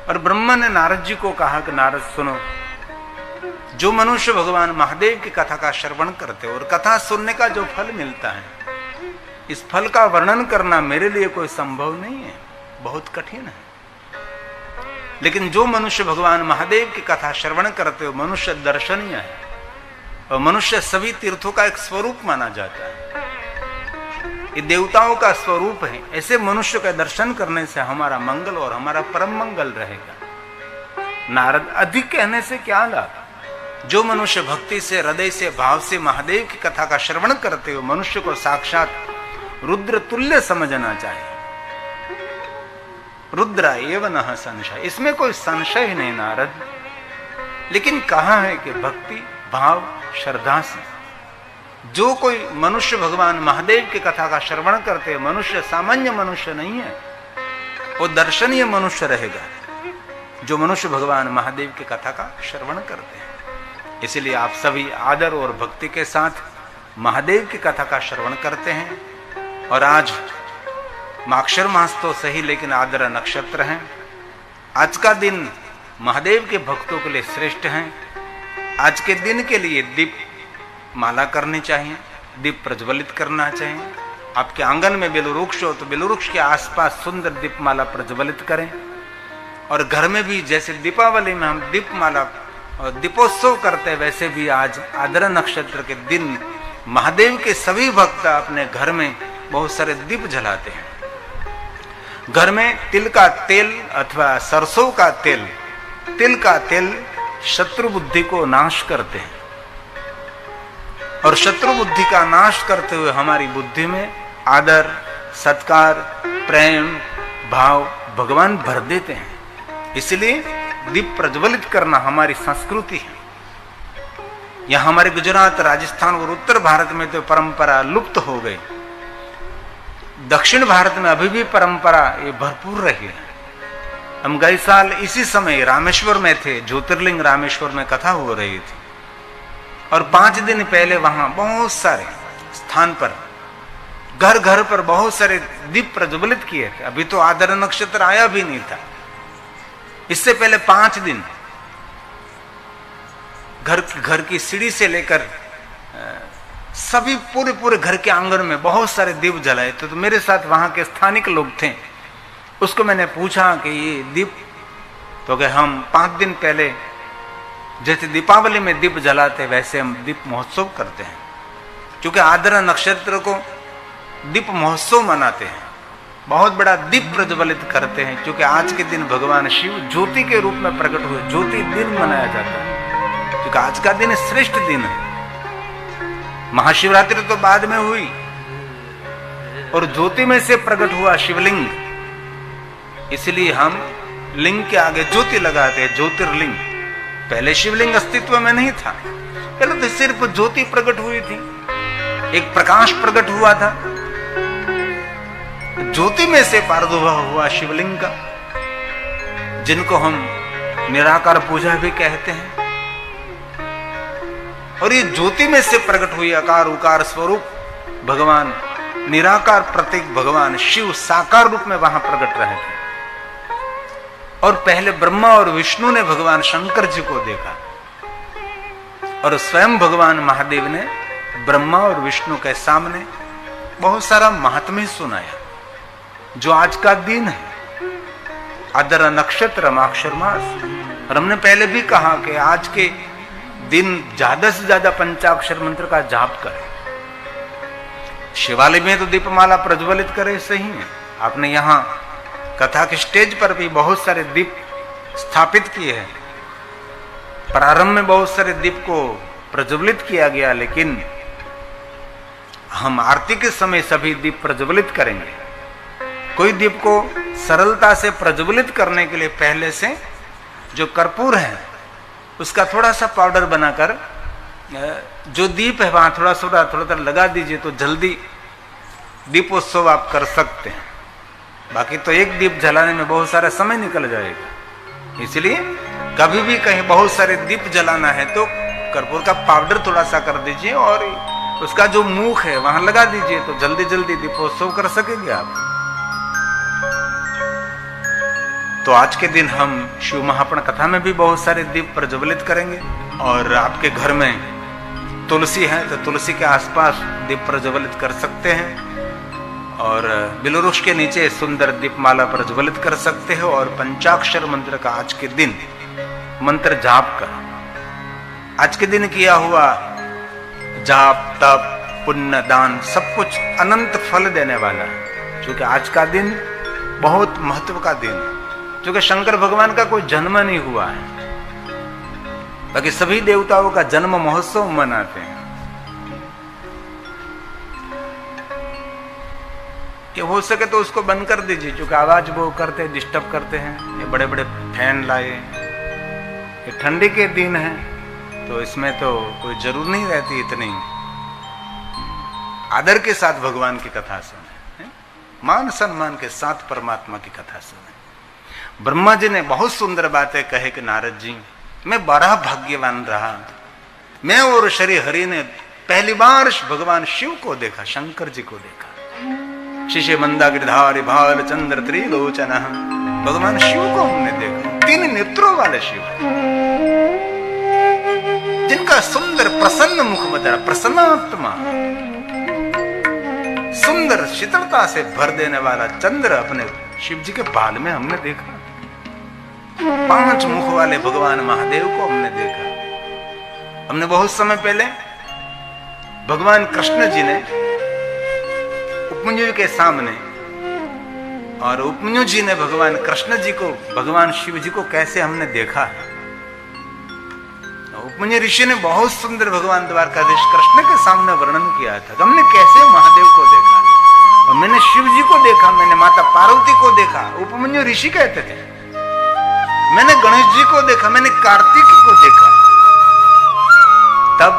और ब्रह्मा ने नारद जी को कहा कि नारद सुनो, जो मनुष्य भगवान महादेव की कथा का श्रवण करते और कथा सुनने का जो फल मिलता है, इस फल का वर्णन करना मेरे लिए कोई संभव नहीं है, बहुत कठिन है। लेकिन जो मनुष्य भगवान महादेव की कथा श्रवण करते हो, मनुष्य दर्शनीय है और मनुष्य सभी तीर्थों का एक स्वरूप माना जाता है, ये देवताओं का स्वरूप है। ऐसे मनुष्य का दर्शन करने से हमारा मंगल और हमारा परम मंगल रहेगा। नारद, अधिक कहने से क्या लाभ? जो मनुष्य भक्ति से, हृदय से, भाव से महादेव की कथा का श्रवण करते हो, मनुष्य को साक्षात रुद्र तुल्य समझना चाहिए। रुद्र एव न संशय, इसमें कोई संशय नहीं नारद। लेकिन कहा है कि भक्ति, भाव, श्रद्धा से जो कोई मनुष्य भगवान महादेव की कथा का श्रवण करते हैं, मनुष्य सामान्य मनुष्य नहीं है, वो दर्शनीय मनुष्य रहेगा, जो मनुष्य भगवान महादेव की कथा का श्रवण करते हैं। इसलिए आप सभी आदर और भक्ति के साथ महादेव की कथा का श्रवण करते हैं। और आज माक्षर मास तो सही, लेकिन आद्र नक्षत्र है। आज का दिन महादेव के भक्तों के लिए श्रेष्ठ है। आज के दिन के लिए दीप माला करनी चाहिए, दीप प्रज्वलित करना चाहिए। आपके आंगन में बेलवृक्ष हो तो बेलवृक्ष के आसपास सुंदर दीप माला प्रज्वलित करें। और घर में भी जैसे दीपावली में हम दीप माला और दीपोत्सव करते हैं, वैसे भी आज आद्र नक्षत्र के दिन महादेव के सभी भक्त अपने घर में बहुत सारे दीप जलाते हैं। घर में तिल का तेल अथवा सरसों का तेल, तिल का तेल शत्रु बुद्धि को नाश करते हैं और शत्रु बुद्धि का नाश करते हुए हमारी बुद्धि में आदर, सत्कार, प्रेम, भाव भगवान भर देते हैं। इसलिए दीप प्रज्वलित करना हमारी संस्कृति है। यहां हमारे गुजरात, राजस्थान और उत्तर भारत में तो परंपरा लुप्त हो गई। दक्षिण भारत में अभी भी परंपरा ये भरपूर रही है। हम गए साल इसी समय रामेश्वर में थे, ज्योतिर्लिंग रामेश्वर में कथा हो रही थी और 5 दिन पहले वहां बहुत सारे स्थान पर घर घर पर बहुत सारे दीप प्रज्वलित किए थे। अभी तो आद्र नक्षत्र आया भी नहीं था। इससे पहले 5 दिन घर की सीढ़ी से लेकर सभी पूरे घर के आंगन में बहुत सारे दीप जलाए थे। तो मेरे साथ वहां के स्थानिक लोग थे, उसको मैंने पूछा कि ये दीप, तो कि हम 5 दिन पहले जैसे दीपावली में दीप जलाते वैसे हम दीप महोत्सव करते हैं। क्योंकि आद्र नक्षत्र को दीप महोत्सव मनाते हैं, बहुत बड़ा दीप प्रज्वलित करते हैं। क्योंकि आज के दिन भगवान शिव ज्योति के रूप में प्रकट हुए, ज्योति दिन मनाया जाता है। क्योंकि आज का दिन श्रेष्ठ दिन है। महाशिवरात्रि तो बाद में हुई और ज्योति में से प्रकट हुआ शिवलिंग, इसलिए हम लिंग के आगे ज्योति लगाते हैं, ज्योतिर्लिंग। पहले शिवलिंग अस्तित्व में नहीं था, पहले तो सिर्फ ज्योति प्रकट हुई थी, एक प्रकाश प्रकट हुआ था। ज्योति में से प्रादुर्भाव हुआ शिवलिंग का, जिनको हम निराकार पूजा भी कहते हैं। और ये ज्योति में से प्रकट हुई आकार उकार स्वरूप भगवान निराकार प्रतीक भगवान शिव साकार रूप में वहां प्रकट रहे थे। और पहले ब्रह्मा और विष्णु ने भगवान शंकर जी को देखा और स्वयं भगवान महादेव ने ब्रह्मा और विष्णु के सामने बहुत सारा महात्म्य सुनाया। जो आज का दिन है, आद्र नक्षत्र, माक्षर मास। और हमने पहले भी कहा कि आज के दिन ज्यादा से ज्यादा पंचाक्षर मंत्र का जाप करें। शिवालय में तो दीपमाला प्रज्वलित करे, सही है। आपने यहाँ कथा के स्टेज पर भी बहुत सारे दीप स्थापित किए हैं। प्रारंभ में बहुत सारे दीप को प्रज्वलित किया गया, लेकिन हम आरती के समय सभी दीप प्रज्वलित करेंगे। कोई दीप को सरलता से प्रज्वलित करने के लिए पहले से जो कर्पूर है उसका थोड़ा सा पाउडर बनाकर जो दीप है वहां थोड़ा लगा दीजिए, तो जल्दी दीपोत्सव आप कर सकते हैं। बाकी तो एक दीप जलाने में बहुत सारा समय निकल जाएगा। इसलिए कभी भी कहीं बहुत सारे दीप जलाना है तो कर्पूर का पाउडर थोड़ा सा कर दीजिए और उसका जो मुख है वहां लगा दीजिए, तो जल्दी जल्दी दीपोत्सव कर सकेंगे आप। तो आज के दिन हम शिव महापुराण कथा में भी बहुत सारे दीप प्रज्वलित करेंगे, और आपके घर में तुलसी है तो तुलसी के आसपास दीप प्रज्वलित कर सकते हैं, और बिलवृक्ष के नीचे सुंदर दीपमाला प्रज्वलित कर सकते हो, और पंचाक्षर मंत्र का आज के दिन मंत्र जाप कर आज के दिन किया हुआ जाप तप पुण्य दान सब कुछ अनंत फल देने वाला है। क्योंकि आज का दिन बहुत महत्व का दिन है, क्योंकि शंकर भगवान का कोई जन्म नहीं हुआ है, बाकी सभी देवताओं का जन्म महोत्सव मनाते हैं। कि हो सके तो उसको बंद कर दीजिए, क्योंकि आवाज वो करते डिस्टर्ब करते हैं। ये बड़े बड़े फैन लाए, ये ठंडी के दिन है तो इसमें तो कोई जरूर नहीं रहती इतनी। आदर के साथ भगवान की कथा सुने, मान सम्मान के साथ परमात्मा की कथा सुने। ब्रह्मा जी ने बहुत सुंदर बातें कहे कि नारद जी, मैं बड़ा भाग्यवान रहा, मैं और श्री हरि ने पहली बार भगवान शिव को देखा, शंकर जी को देखा। शिशे मंदा गिरधारी भाल चंद्र त्रिलोचन, भगवान शिव को हमने देखा, 3 नेत्रों वाले शिव, जिनका सुंदर प्रसन्न मुख बदरा, प्रसन्नात्मा, सुंदर शीतलता से भर देने वाला चंद्र अपने शिव जी के बाल में हमने देखा। 5 मुख वाले भगवान महादेव को हमने देखा। हमने बहुत समय पहले भगवान कृष्ण जी ने उपमन्यु के सामने, और उपमन्यु जी ने भगवान कृष्ण जी को, भगवान शिव जी को कैसे हमने देखा है। उपमन्यु ऋषि ने बहुत सुंदर भगवान द्वारकाधीश कृष्ण के सामने वर्णन किया था, हमने कैसे महादेव को देखा, और मैंने शिव जी को देखा, मैंने माता पार्वती को देखा। उपमन्यु ऋषि कहते थे मैंने गणेश जी को देखा, मैंने कार्तिक को देखा। तब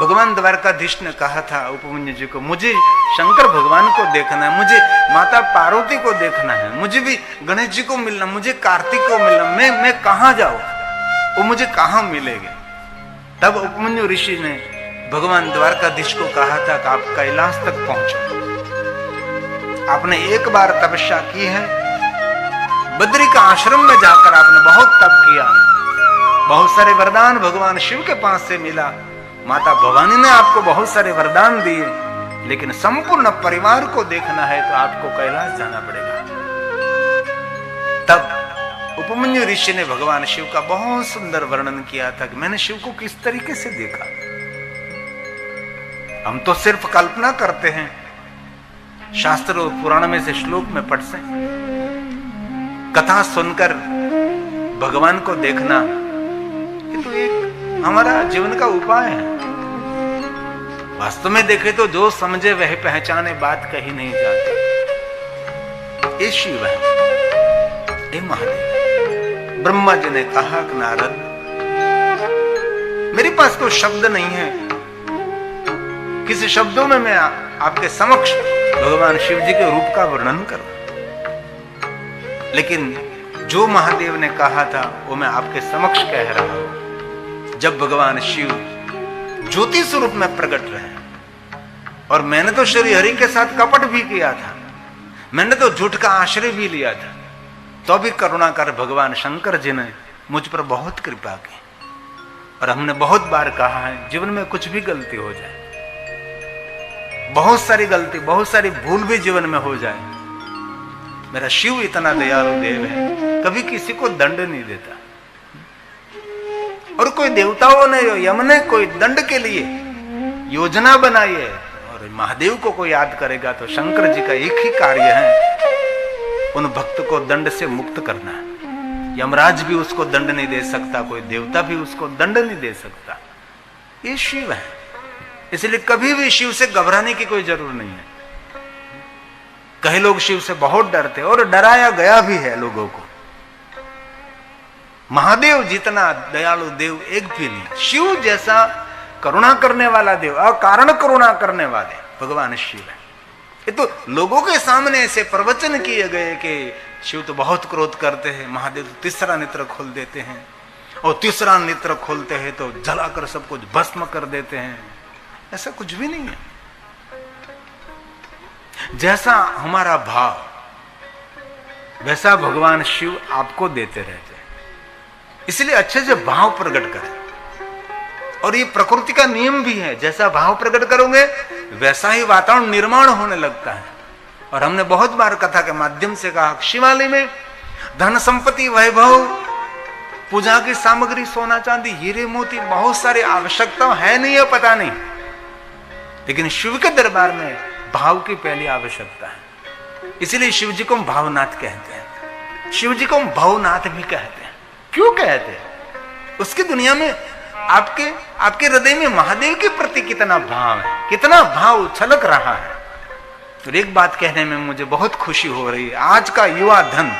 भगवान द्वारकाधीश ने कहा था उपमन्यु जी को, मुझे शंकर भगवान को देखना है, मुझे माता पार्वती को देखना है, मुझे भी गणेश जी को मिलना, मुझे कार्तिक को मिलना, मैं कहां जाऊं, वो मुझे कहां मिलेंगे। तब उपमन्यु ऋषि ने भगवान द्वारकाधीश को कहा था कि आप कैलाश तक पहुंचो। आपने एक बार तपस्या की है, बद्री का आश्रम में जाकर आपने बहुत तप किया, बहुत सारे वरदान भगवान शिव के पास से मिला, माता भवानी ने आपको बहुत सारे वरदान दिए, लेकिन संपूर्ण परिवार को देखना है तो आपको कैलाश जाना पड़ेगा। तब उपमन्यु ऋषि ने भगवान शिव का बहुत सुंदर वर्णन किया था कि मैंने शिव को किस तरीके से देखा। हम तो सिर्फ कल्पना करते हैं, शास्त्र और पुराण में से श्लोक में पढ़ से, कथा सुनकर भगवान को देखना, ये तो एक हमारा जीवन का उपाय है। वास्तव में देखे तो जो समझे वह पहचाने, बात कही नहीं जाती। ये शिव है, ये महादेव। ब्रह्मा जी ने कहा कि नारद, मेरे पास कोई शब्द नहीं है, किसी शब्दों में मैं आपके समक्ष भगवान शिव जी के रूप का वर्णन करूं, लेकिन जो महादेव ने कहा था वो मैं आपके समक्ष कह रहा हूं। जब भगवान शिव ज्योति स्वरूप में प्रकट रहे, और मैंने तो श्री हरि के साथ कपट भी किया था, मैंने तो झूठ का आश्रय भी लिया था, तो भी करुणाकर भगवान शंकर जी ने मुझ पर बहुत कृपा की। और हमने बहुत बार कहा है, जीवन में कुछ भी गलती हो जाए, बहुत सारी गलती, बहुत सारी भूल भी जीवन में हो जाए, मेरा शिव इतना दयालु देव है, कभी किसी को दंड नहीं देता। और कोई देवताओं ने, यम ने कोई दंड के लिए योजना बनाई है, और महादेव को कोई याद करेगा तो शंकर जी का एक ही कार्य है, उन भक्त को दंड से मुक्त करना है। यमराज भी उसको दंड नहीं दे सकता, कोई देवता भी उसको दंड नहीं दे सकता। ये शिव है, इसलिए कभी भी शिव से घबराने की कोई जरूरत नहीं है। कई लोग शिव से बहुत डरते और डराया गया भी है लोगों को। महादेव जितना दयालु देव एक भी नहीं, शिव जैसा करुणा करने वाला देव, अकारण करुणा करने वाले भगवान शिव है। ये तो लोगों के सामने ऐसे प्रवचन किए गए कि शिव तो बहुत क्रोध करते हैं, महादेव तो तीसरा नेत्र खोल देते हैं, और तीसरा नेत्र खोलते हैं तो जलाकर सब कुछ भस्म कर देते हैं। ऐसा कुछ भी नहीं है। जैसा हमारा भाव, वैसा भगवान शिव आपको देते रहते हैं। इसलिए अच्छे से भाव प्रकट करें। और ये प्रकृति का नियम भी है, जैसा भाव प्रकट करोगे वैसा ही वातावरण निर्माण होने लगता है। और हमने बहुत बार कथा के माध्यम से कहा, शिवालय में धन संपत्ति वैभव पूजा की सामग्री सोना चांदी हीरे मोती बहुत सारी आवश्यकता है नहीं है, पता नहीं, लेकिन शिव के दरबार में भाव की पहली आवश्यकता है। इसलिए शिव जी को हम भावनाथ कहते हैं, शिव जी को हम भावनाथ भी कहते हैं। क्यों कहते हैं? उसकी दुनिया में आपके हृदय में महादेव के प्रति कितना भाव है, कितना भाव छलक रहा है। तो एक बात कहने में मुझे बहुत खुशी हो रही है, आज का युवा धन,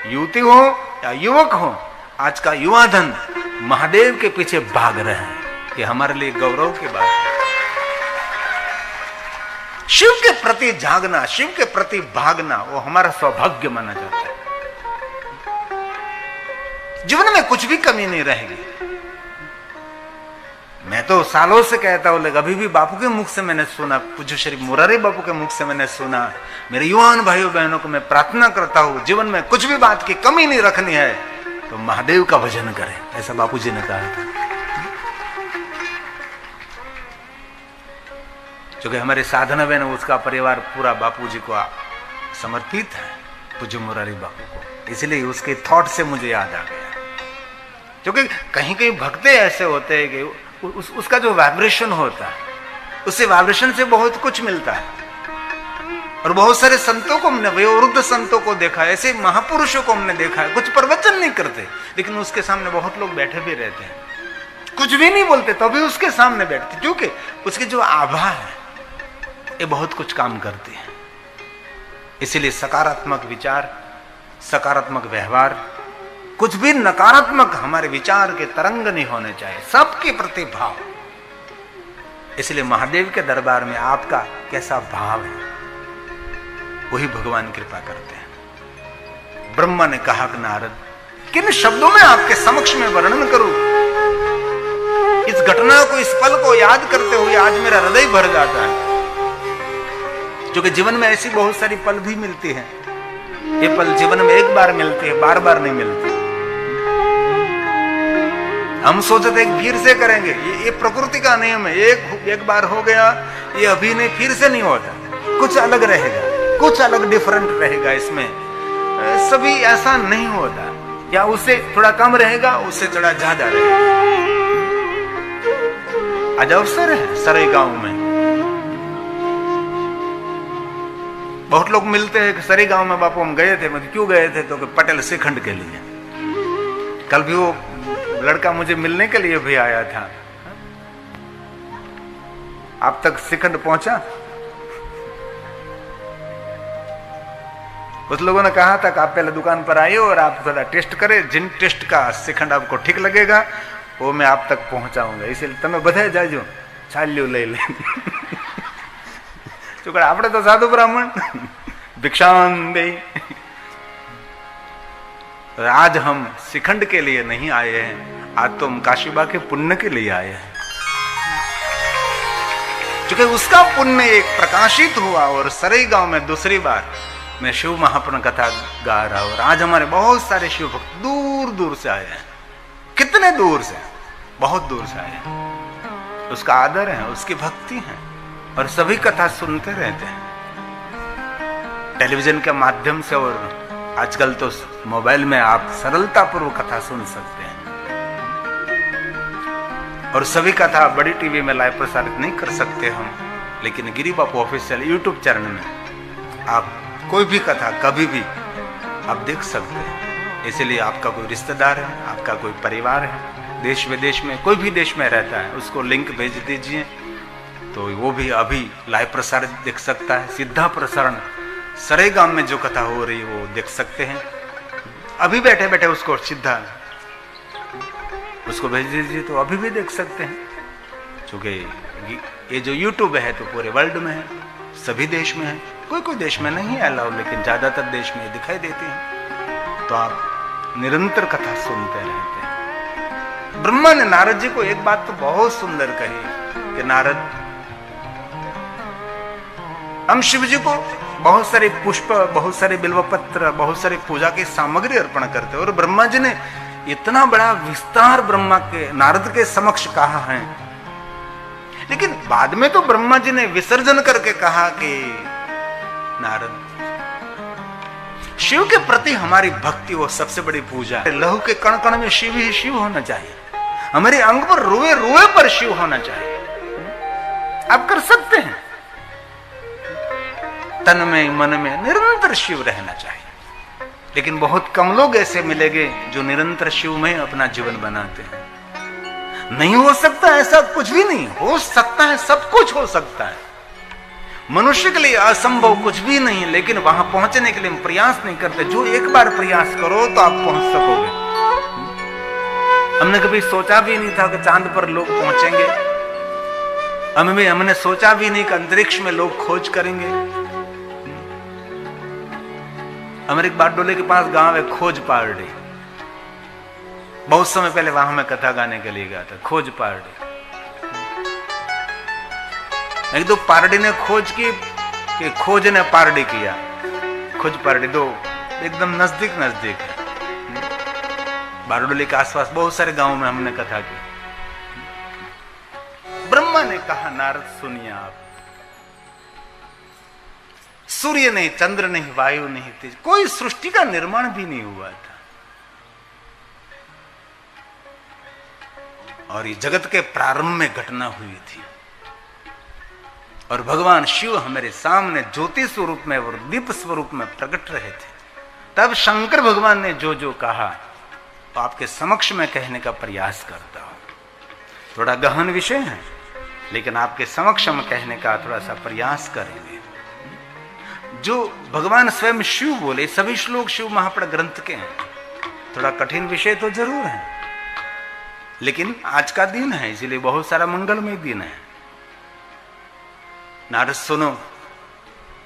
युवती हो या युवक हो, आज का युवा धन महादेव के पीछे भाग रहे हैं। ये हमारे लिए गौरव की बात है। शिव के प्रति जागना, शिव के प्रति भागना, वो हमारा सौभाग्य माना जाता है। जीवन में कुछ भी कमी नहीं रहेगी। मैं तो सालों से कहता हूं, लेकिन अभी भी बापू के मुख से मैंने सुना, पूज्य श्री मुरारी बापू के मुख से मैंने सुना। मेरे युवान भाइयों बहनों को मैं प्रार्थना करता हूं, जीवन में कुछ भी बात की कमी नहीं रखनी है तो महादेव का भजन करें, ऐसा बापू जी ने कहा था। क्योंकि हमारे साधना बहन, उसका परिवार पूरा बापू जी को समर्पित है, पूज्य मुरारी बापू को। इसलिए उसके थॉट से मुझे याद आ गया। क्योंकि कहीं कहीं भक्ते ऐसे होते हैं कि उसका जो वाइब्रेशन होता है, उससे वाइब्रेशन से बहुत कुछ मिलता है। और बहुत सारे संतों को हमने, वयोवृद्ध संतों को देखा है, ऐसे महापुरुषों को हमने देखा है, कुछ प्रवचन नहीं करते लेकिन उसके सामने बहुत लोग बैठे भी रहते हैं, कुछ भी नहीं बोलते तो भी उसके सामने बैठते, क्योंकि उसकी जो आभा है ये बहुत कुछ काम करती है। इसीलिए सकारात्मक विचार, सकारात्मक व्यवहार, कुछ भी नकारात्मक हमारे विचार के तरंग नहीं होने चाहिए, सबके प्रति भाव। इसलिए महादेव के दरबार में आपका कैसा भाव है, वही भगवान कृपा करते हैं। ब्रह्मा ने कहा कि नारद, किन शब्दों में आपके समक्ष में वर्णन करूं? इस घटना को, इस पल को याद करते हुए आज मेरा हृदय भर जाता है। क्योंकि जीवन में ऐसी बहुत सारी पल भी मिलती है, ये पल जीवन में एक बार मिलती है, बार बार नहीं मिलती। हम सोचते हैं फिर से करेंगे, ये प्रकृति का नियम है, एक बार हो गया, ये अभी नहीं, फिर से नहीं होता, कुछ अलग रहेगा, कुछ अलग डिफरेंट रहेगा। इसमें सभी ऐसा नहीं होता, या उससे थोड़ा कम रहेगा, उससे थोड़ा ज्यादा रहेगा। आज अवसर है सराय गांव में, बहुत लोग मिलते हैं कि सराय गांव में बापू हम गए थे। मैं क्यों गए थे? तो पटेल श्रीखंड के लिए। कल भी वो लड़का मुझे मिलने के लिए भी आया था। आप तक श्रीखंड पहुंचा? कुछ लोगों ने कहा था कि आप पहले दुकान पर आइए और आप थोड़ा टेस्ट करें, जिन टेस्ट का श्रीखंड आपको ठीक लगेगा वो मैं आप तक पहुंचाऊंगा। इसलिए તમે બધાય જાજો, છાલ્યું લઈ લે। चुकड़ आपने तो साधु ब्राह्मण भिक्षान दे। आज हम श्रीखंड के लिए नहीं आए हैं, आज तो हम काशीबा के पुण्य के लिए आए हैं। क्योंकि उसका पुण्य एक प्रकाशित हुआ और सराय गांव में दूसरी बार मैं शिव महापुराण कथा गा रहा हूं। और आज हमारे बहुत सारे शिव भक्त दूर दूर से आए हैं। कितने दूर से? बहुत दूर से आए हैं। उसका आदर है, उसकी भक्ति है और सभी कथा सुनते रहते हैं टेलीविजन के माध्यम से। और आजकल तो मोबाइल में आप सरलतापूर्वक कथा सुन सकते हैं। और सभी कथा बड़ी टीवी में लाइव प्रसारित नहीं कर सकते हम, लेकिन गिरी बापू ऑफिशियल यूट्यूब चैनल में आप कोई भी कथा कभी भी आप देख सकते हैं। इसलिए आपका कोई रिश्तेदार है, आपका कोई परिवार है, देश विदेश में कोई भी देश में रहता है, उसको लिंक भेज दीजिए तो वो भी अभी लाइव प्रसारित देख सकता है। सीधा प्रसारण सराय गांव में जो कथा हो रही है वो देख सकते हैं। अभी बैठे बैठे उसको सीधा उसको भेज दीजिए तो अभी भी देख सकते हैं। क्योंकि ये जो यूट्यूब है तो पूरे वर्ल्ड में है, सभी देश में है, कोई कोई देश में नहीं है अलाउ, लेकिन ज्यादातर देश में दिखाई देती है। तो आप निरंतर कथा सुनते रहते हैं। ब्रह्मा ने नारद जी को एक बात तो बहुत सुंदर कही कि नारद, हम शिव जी को बहुत सारे पुष्प, बहुत सारे बिल्वपत्र, बहुत सारी पूजा की सामग्री अर्पण करते। और ब्रह्मा जी ने इतना बड़ा विस्तार ब्रह्मा के नारद के समक्ष कहा है, लेकिन बाद में तो ब्रह्मा जी ने विसर्जन करके कहा कि नारद, शिव के प्रति हमारी भक्ति वो सबसे बड़ी पूजा है। लहू के कण कण में शिव ही शिव होना चाहिए, हमारे अंग पर रुए रुए पर शिव होना चाहिए। आप कर सकते हैं, तन में मन में निरंतर शिव रहना चाहिए, लेकिन बहुत कम लोग ऐसे मिलेंगे जो निरंतर शिव में अपना जीवन बनाते हैं। नहीं हो सकता ऐसा कुछ भी नहीं, हो सकता है, सब कुछ हो सकता है। मनुष्य के लिए असंभव कुछ भी नहीं, लेकिन वहां पहुंचने के लिए हम प्रयास नहीं करते। जो एक बार प्रयास करो तो आप पहुंच सकोगे। हमने कभी सोचा भी नहीं था कि चांद पर लोग पहुंचेंगे, हमने सोचा भी नहीं कि अंतरिक्ष में लोग खोज करेंगे। हमारे एक बारडोले के पास गांव है खोज पारडी, बहुत समय पहले वहां मैं कथा गाने के लिए गया था। खोज पारडी, एक दो पारडी ने खोज की कि खोज ने पारडी किया। खोज पारडी दो एकदम नजदीक नजदीक है। बारडोली के आसपास बहुत सारे गांवों में हमने कथा की। ब्रह्मा ने कहा, नारद सुनिए आप, सूर्य नहीं, चंद्र नहीं, वायु नहीं, तेज, कोई सृष्टि का निर्माण भी नहीं हुआ था। और ये जगत के प्रारंभ में घटना हुई थी, और भगवान शिव हमारे सामने ज्योति स्वरूप में और दीप स्वरूप में प्रकट रहे थे। तब शंकर भगवान ने जो जो कहा तो आपके समक्ष में कहने का प्रयास करता हूं। थोड़ा गहन विषय है, लेकिन आपके समक्ष में कहने का थोड़ा सा प्रयास करेंगे। जो भगवान स्वयं शिव बोले, सभी श्लोक शिव महापड़ ग्रंथ के हैं। थोड़ा कठिन विषय तो जरूर है, लेकिन आज का दिन है, इसलिए बहुत सारा मंगलमय दिन है। नारद सुनो,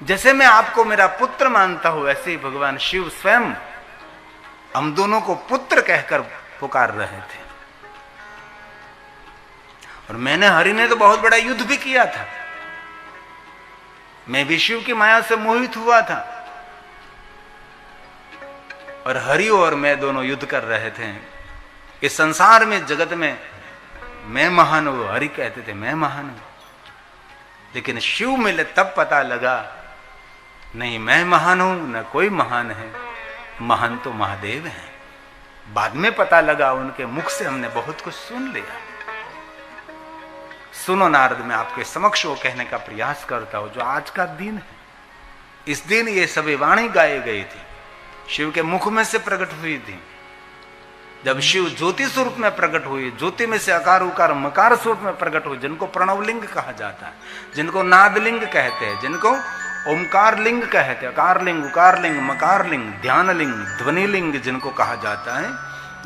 जैसे मैं आपको मेरा पुत्र मानता हूं, वैसे ही भगवान शिव स्वयं हम दोनों को पुत्र कहकर पुकार रहे थे। और मैंने, हरि ने तो बहुत बड़ा युद्ध भी किया था। मैं भी शिव की माया से मोहित हुआ था, और हरि और मैं दोनों युद्ध कर रहे थे। इस संसार में, जगत में मैं महान हूं, हरि कहते थे मैं महान हूं। लेकिन शिव मिले तब पता लगा, नहीं मैं महान हूं, न कोई महान है, महान तो महादेव हैं। बाद में पता लगा, उनके मुख से हमने बहुत कुछ सुन लिया। सुनो नारद, मैं आपके समक्ष वो कहने का प्रयास करता हूं जो आज का दिन है। इस दिन ये सभी वाणी गाई गई थी, शिव के मुख में से प्रकट हुई थी। जब शिव ज्योति स्वरूप में प्रकट हुई, ज्योति में से अकार उकार मकार स्वरूप में प्रकट हुई, जिनको प्रणवलिंग कहा जाता है, जिनको नादलिंग कहते हैं, जिनको ओमकार लिंग कहते हैं, अकार लिंग, उकार लिंग, मकार लिंग, ध्यान लिंग, ध्वनि लिंग जिनको कहा जाता है,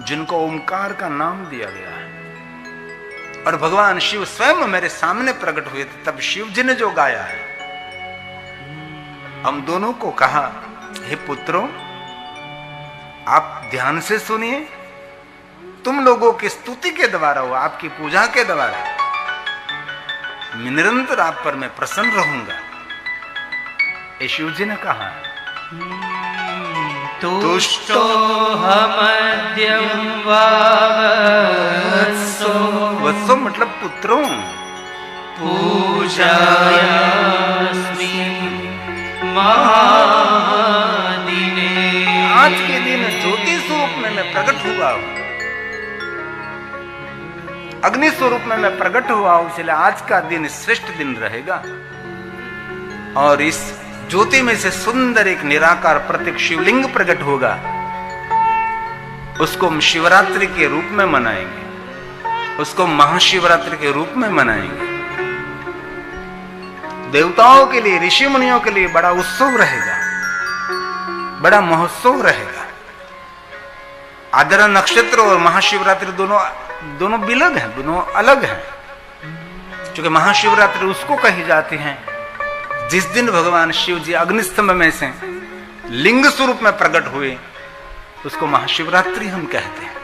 जिनको ओमकार का नाम दिया गया है। और भगवान शिव स्वयं मेरे सामने प्रकट हुए थे। तब शिव जी ने जो गाया है, हम दोनों को कहा, हे पुत्रों, आप ध्यान से सुनिए, तुम लोगों की स्तुति के द्वारा हो, आपकी पूजा के द्वारा निरंतर आप पर मैं प्रसन्न रहूंगा। ये शिव जी ने कहा, तुष्टो हमद्यं वत्सो, वत्सो मतलब पुत्रों, पूजायास्मि महादिने। आज के दिन ज्योति स्वरूप में मैं प्रकट हुआ हूं, अग्नि स्वरूप में मैं प्रकट हुआ हूं, इसलिए आज का दिन श्रेष्ठ दिन रहेगा। और इस ज्योति में से सुंदर एक निराकार प्रतीक शिवलिंग प्रकट होगा, उसको हम शिवरात्रि के रूप में मनाएंगे, उसको महाशिवरात्रि के रूप में मनाएंगे। देवताओं के लिए, ऋषि मुनियों के लिए बड़ा उत्सव रहेगा, बड़ा महोत्सव रहेगा। आद्रा नक्षत्र और महाशिवरात्रि दोनों बिलग हैं, दोनों अलग हैं। क्योंकि महाशिवरात्रि उसको कही जाती है जिस दिन भगवान शिव जी अग्निस्तंभ में से लिंग स्वरूप में प्रकट हुए, उसको महाशिवरात्रि हम कहते हैं।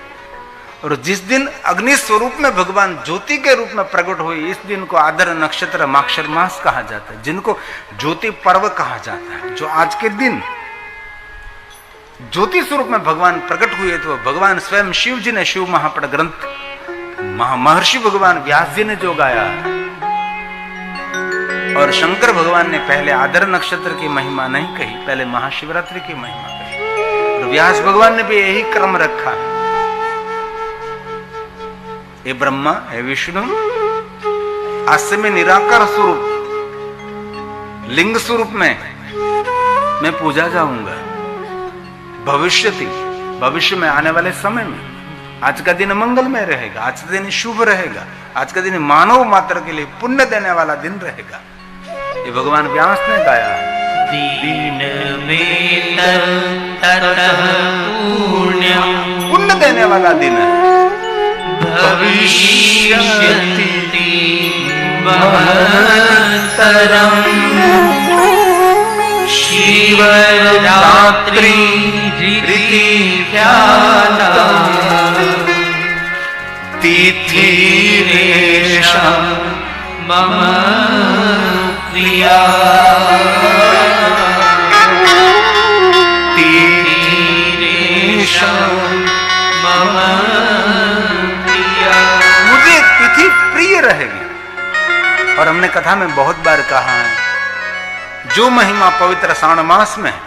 और जिस दिन अग्नि स्वरूप में भगवान ज्योति के रूप में प्रकट हुए, इस दिन को आदर नक्षत्र माक्षर मास कहा जाता है, जिनको ज्योति पर्व कहा जाता है। जो आज के दिन ज्योति स्वरूप में भगवान प्रकट हुए, तो भगवान स्वयं शिव जी ने शिव महापट ग्रंथ महर्षि भगवान व्यास जी ने जो गाया, और शंकर भगवान ने पहले आदर नक्षत्र की महिमा नहीं कही, पहले महाशिवरात्रि की महिमा कही, और व्यास भगवान ने भी यही क्रम रखा। हे ब्रह्मा, हे विष्णु, आज से मैं निराकार स्वरूप लिंग स्वरूप में मैं पूजा जाऊंगा। भविष्य में आने वाले समय में आज का दिन मंगलमय रहेगा, आज का दिन शुभ रहेगा, आज का दिन मानव मात्र के लिए पुण्य देने वाला दिन रहेगा। ये भगवान व्यास ने गाया है। दीन में ततः पुण्यम, पुण्य देने वाला दिन है। भविष्यति महत्तरम, शिवरात्रि रीति ख्याता, तिथिरेषां मम प्रिया, तिथिरेषां मम प्रिया। मुझे तिथि प्रिय रहेगी। और हमने कथा में बहुत बार कहा है, जो महिमा पवित्र श्रावण मास में है,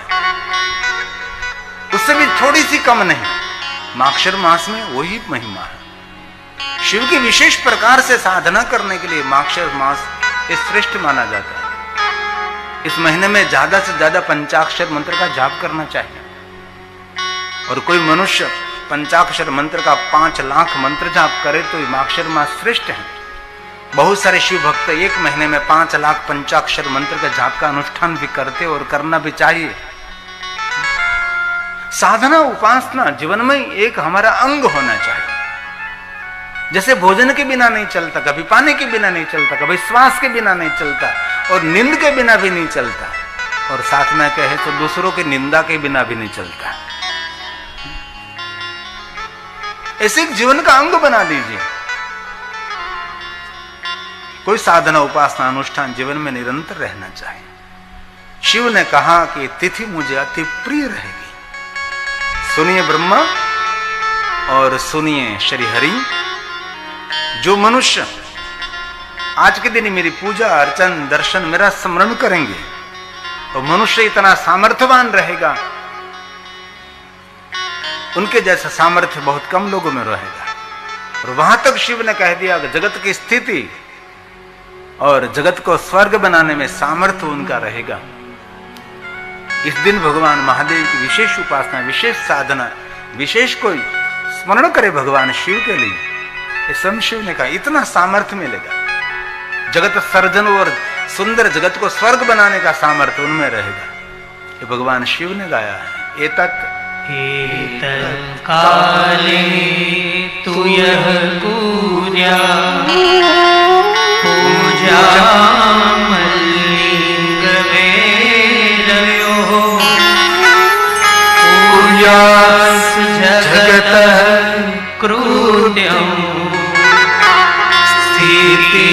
उससे भी थोड़ी सी कम नहीं, माक्षर मास में वही महिमा है। शिव की विशेष प्रकार से साधना करने के लिए माक्षर मास श्रेष्ठ माना जाता है। इस महीने में ज्यादा से ज्यादा पंचाक्षर मंत्र का जाप करना चाहिए, और कोई मनुष्य पंचाक्षर मंत्र का 5 लाख मंत्र जाप करे तो माक्षर मास श्रेष्ठ है। बहुत सारे शिव भक्त एक महीने में 5 लाख पंचाक्षर मंत्र का जाप का अनुष्ठान भी करते और करना भी चाहिए। साधना उपासना जीवन में एक हमारा अंग होना चाहिए। जैसे भोजन के बिना नहीं चलता, कभी पानी के बिना नहीं चलता, कभी श्वास के बिना नहीं चलता, और नींद के बिना भी नहीं चलता, और साथ में कहे तो दूसरों की निंदा के बिना भी नहीं चलता। ऐसे एक जीवन का अंग बना लीजिए। कोई साधना उपासना अनुष्ठान जीवन में निरंतर रहना चाहिए। शिव ने कहा कि तिथि मुझे अति प्रिय रहेगी। सुनिए ब्रह्मा और सुनिए श्री हरि, जो मनुष्य आज के दिन मेरी पूजा अर्चन दर्शन मेरा स्मरण करेंगे, तो मनुष्य इतना सामर्थ्यवान रहेगा, उनके जैसा सामर्थ्य बहुत कम लोगों में रहेगा। और वहां तक शिव ने कह दिया कि जगत की स्थिति और जगत को स्वर्ग बनाने में सामर्थ्य उनका रहेगा। इस दिन भगवान महादेव की विशेष उपासना, विशेष साधना, विशेष कोई स्मरण करे भगवान शिव के लिए, स्वयं शिव ने कहा इतना सामर्थ्य मिलेगा। जगत सर्जन और सुंदर जगत को स्वर्ग बनाने का सामर्थ्य उनमें रहेगा। ये भगवान शिव ने गाया है। एतत् काले तु यः कुर्या पूजा मल्लिंगवेलयोः, पूजास जगतः कृत्यम् स्थिति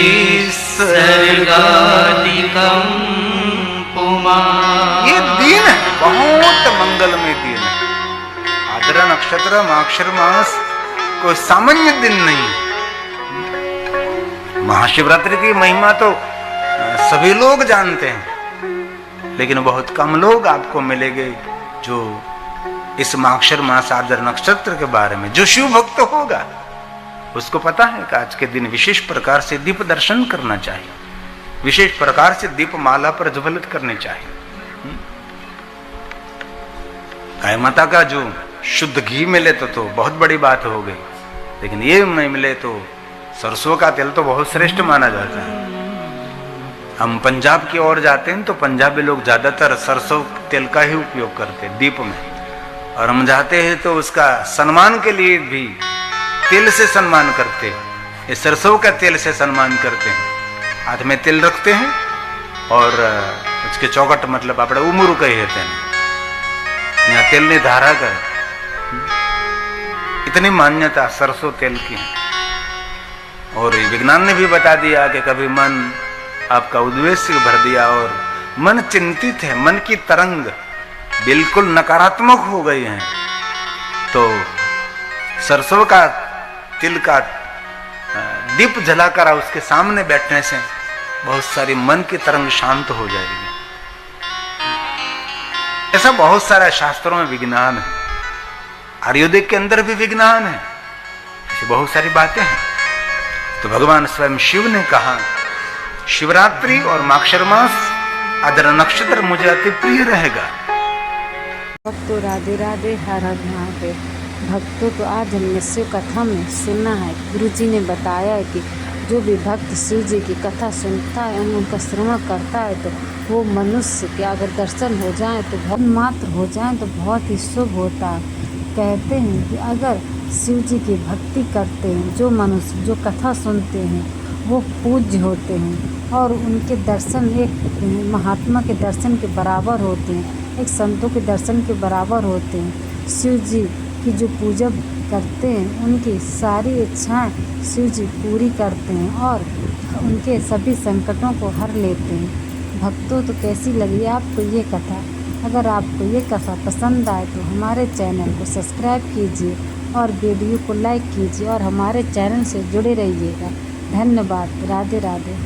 सर्गादिकं पुमान्। ये दिन है, बहुत मंगलमय दिन है। आदर नक्षत्र माक्षर मास कोई सामान्य दिन नहीं। महाशिवरात्रि की महिमा तो सभी लोग जानते हैं, लेकिन बहुत कम लोग आपको मिलेंगे जो इस माक्षर मास आदर नक्षत्र के बारे में, जो शिव भक्त होगा उसको पता है कि आज के दिन विशेष प्रकार से दीप दर्शन करना चाहिए, विशेष प्रकार से दीप माला प्रज्वलित करनी चाहिए। गाय माता का जो शुद्ध घी मिले तो बहुत बड़ी बात हो गई, लेकिन ये नहीं मिले तो सरसों का तेल तो बहुत श्रेष्ठ माना जाता है। हम पंजाब की ओर जाते हैं तो पंजाबी लोग ज्यादातर सरसों तेल का ही उपयोग करते हैं दीप में, और हम जाते हैं तो उसका सम्मान के लिए भी तेल से सम्मान करते हैं। ये सरसों का तेल से सम्मान करते हैं। हाथ में तेल रखते हैं और उसके चौकट मतलब अपने उमरू कही कहते हैं, यहाँ तेल ने धारा कर। इतनी मान्यता सरसों तेल की है। और विज्ञान ने भी बता दिया कि कभी मन आपका उद्वेग से भर दिया और मन चिंतित है, मन की तरंग बिल्कुल नकारात्मक हो गई है, तो सरसों का तिल का दीप जलाकर उसके सामने बैठने से बहुत सारी मन की तरंग शांत हो जाएगी। ऐसा बहुत सारा शास्त्रों में विज्ञान है, आयुर्वेद के अंदर भी विज्ञान है, ऐसी बहुत सारी बातें हैं। तो भगवान स्वयं शिव ने कहा शिवरात्रि और माक्षर मास आद्र नक्षत्र मुझे अति प्रिय रहेगा। भक्तों राधे राधे, हर हर महादेव। भक्तों, तो आज हमने शिव कथा में सुना है, गुरु जी ने बताया है कि जो भी भक्त शिव जी की कथा सुनता है, उनका श्रवण करता है, तो वो मनुष्य के अगर दर्शन हो जाए तो बहुत मात्र हो जाए तो बहुत ही शुभ होता है। कहते हैं कि अगर शिव जी की भक्ति करते हैं जो मनुष्य, जो कथा सुनते हैं, वो पूज्य होते हैं और उनके दर्शन एक महात्मा के दर्शन के बराबर होते हैं, एक संतों के दर्शन के बराबर होते हैं। शिव जी की जो पूजा करते हैं उनकी सारी इच्छाएं शिव जी पूरी करते हैं और उनके सभी संकटों को हर लेते हैं। भक्तों, तो कैसी लगी आपको ये कथा? अगर आपको ये कथा पसंद आए तो हमारे चैनल को सब्सक्राइब कीजिए और वीडियो को लाइक कीजिए और हमारे चैनल से जुड़े रहिएगा। धन्यवाद। राधे राधे।